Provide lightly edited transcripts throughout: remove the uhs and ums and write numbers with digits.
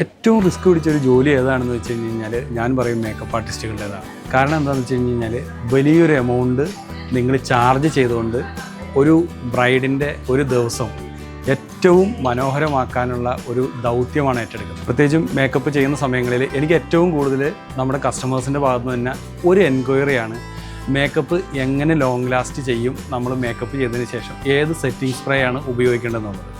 ഏറ്റവും റിസ്ക് പിടിച്ചൊരു ജോലി ഏതാണെന്ന് വെച്ച് കഴിഞ്ഞാൽ ഞാൻ പറയും മേക്കപ്പ് ആർട്ടിസ്റ്റുകളുടേതാണ്. കാരണം എന്താണെന്ന് വെച്ച് കഴിഞ്ഞാൽ വലിയൊരു എമൗണ്ട് നിങ്ങൾ ചാർജ് ചെയ്തുകൊണ്ട് ഒരു ബ്രൈഡിൻ്റെ ഒരു ദിവസം ഏറ്റവും മനോഹരമാക്കാനുള്ള ഒരു ദൗത്യമാണ് ഏറ്റെടുക്കുന്നത്. പ്രത്യേകിച്ചും മേക്കപ്പ് ചെയ്യുന്ന സമയങ്ങളിൽ എനിക്ക് ഏറ്റവും കൂടുതൽ നമ്മുടെ കസ്റ്റമേഴ്സിൻ്റെ ഭാഗത്ത് നിന്ന് തന്നെ ഒരു എൻക്വയറിയാണ് മേക്കപ്പ് എങ്ങനെ ലോങ് ലാസ്റ്റ് ചെയ്യും, നമ്മൾ മേക്കപ്പ് ചെയ്തതിന് ശേഷം ഏത് സെറ്റിംഗ് സ്പ്രേ ആണ് ഉപയോഗിക്കേണ്ടതെന്നുള്ളത്.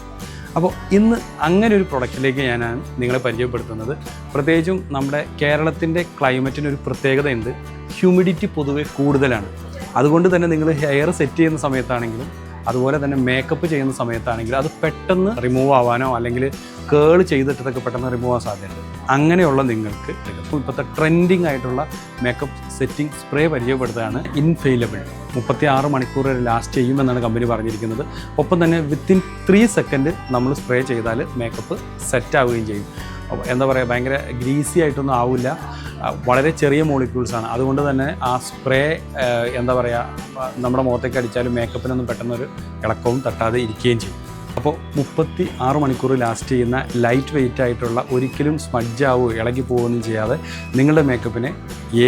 അപ്പോൾ ഇന്ന് അങ്ങനെ ഒരു പ്രൊഡക്റ്റിലേക്ക് ഞാനാണ് നിങ്ങളെ പരിചയപ്പെടുത്തുന്നത്. പ്രത്യേകിച്ചും നമ്മുടെ കേരളത്തിൻ്റെ ക്ലൈമറ്റിനൊരു പ്രത്യേകതയുണ്ട്. ഹ്യൂമിഡിറ്റി പൊതുവെ കൂടുതലാണ്. അതുകൊണ്ട് തന്നെ നിങ്ങൾ ഹെയർ സെറ്റ് ചെയ്യുന്ന സമയത്താണെങ്കിലും അതുപോലെ തന്നെ മേക്കപ്പ് ചെയ്യുന്ന സമയത്താണെങ്കിലും അത് പെട്ടെന്ന് റിമൂവ് ആവാനോ അല്ലെങ്കിൽ കേൾ ചെയ്തിട്ടതൊക്കെ പെട്ടെന്ന് റിമൂവ് ആവാൻ സാധ്യതയുണ്ട്. അങ്ങനെയുള്ള നിങ്ങൾക്ക് ഇപ്പോഴത്തെ ട്രെൻഡിങ് ആയിട്ടുള്ള മേക്കപ്പ് സെറ്റിംഗ് സ്പ്രേ പരിചയപ്പെടുത്തുകയാണ് ഇൻഫെയിലബിൾ. 36 മണിക്കൂർ വരെ ലാസ്റ്റ് ചെയ്യുമെന്നാണ് കമ്പനി പറഞ്ഞിരിക്കുന്നത്. ഒപ്പം തന്നെ വിത്തിൻ 3 സെക്കൻഡ് നമ്മൾ സ്പ്രേ ചെയ്താൽ മേക്കപ്പ് സെറ്റ് ആവുകയും ചെയ്യും. എന്താ പറയുക, ഭയങ്കര ഗ്രീസി ആയിട്ടൊന്നും ആവില്ല. വളരെ ചെറിയ മോളിക്യൂൾസാണ്. അതുകൊണ്ട് തന്നെ ആ സ്പ്രേ എന്താ പറയുക, നമ്മുടെ മുഖത്തേക്ക് അടിച്ചാലും മേക്കപ്പിനൊന്നും പെട്ടെന്നൊരു ഇളക്കവും തട്ടാതെ ഇരിക്കുകയും ചെയ്യും. അപ്പോൾ 36 മണിക്കൂർ ലാസ്റ്റ് ചെയ്യുന്ന ലൈറ്റ് വെയിറ്റ് ആയിട്ടുള്ള, ഒരിക്കലും സ്മഡ്ജ് ആവുകയോ ഇളകി പോവുകയൊന്നും ചെയ്യാതെ നിങ്ങളുടെ മേക്കപ്പിനെ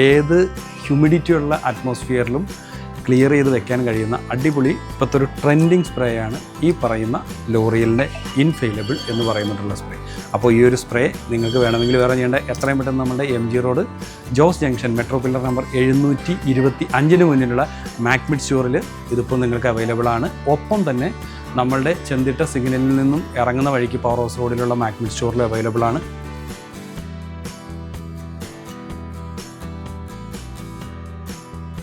ഏത് ഹ്യൂമിഡിറ്റിയുള്ള അറ്റ്മോസ്ഫിയറിലും ക്ലിയർ ചെയ്ത് വെക്കാൻ കഴിയുന്ന അടിപൊളി ഇപ്പോഴത്തെ ഒരു ട്രെൻഡിങ് സ്പ്രേ ആണ് ഈ പറയുന്ന ലോറിയലിൻ്റെ ഇൻഫെയിലബിൾ എന്ന് പറയുന്നിട്ടുള്ള സ്പ്രേ. അപ്പോൾ ഈ ഒരു സ്പ്രേ നിങ്ങൾക്ക് വേണമെങ്കിൽ വേറെ ചെയ്യേണ്ട എത്രയും പെട്ടെന്ന് നമ്മുടെ MG road Jose junction metro pillar number 725 മുന്നിലുള്ള മാക്മിഡ് സ്റ്റോറിൽ ഇതിപ്പോൾ നിങ്ങൾക്ക് അവൈലബിൾ ആണ്. ഒപ്പം തന്നെ നമ്മളുടെ ചെന്തിട്ട സിഗ്നലിൽ നിന്നും ഇറങ്ങുന്ന വഴിക്ക് പവർ ഹൗസ് റോഡിലുള്ള മാക്മിഡ് സ്റ്റോറിൽ അവൈലബിൾ ആണ്.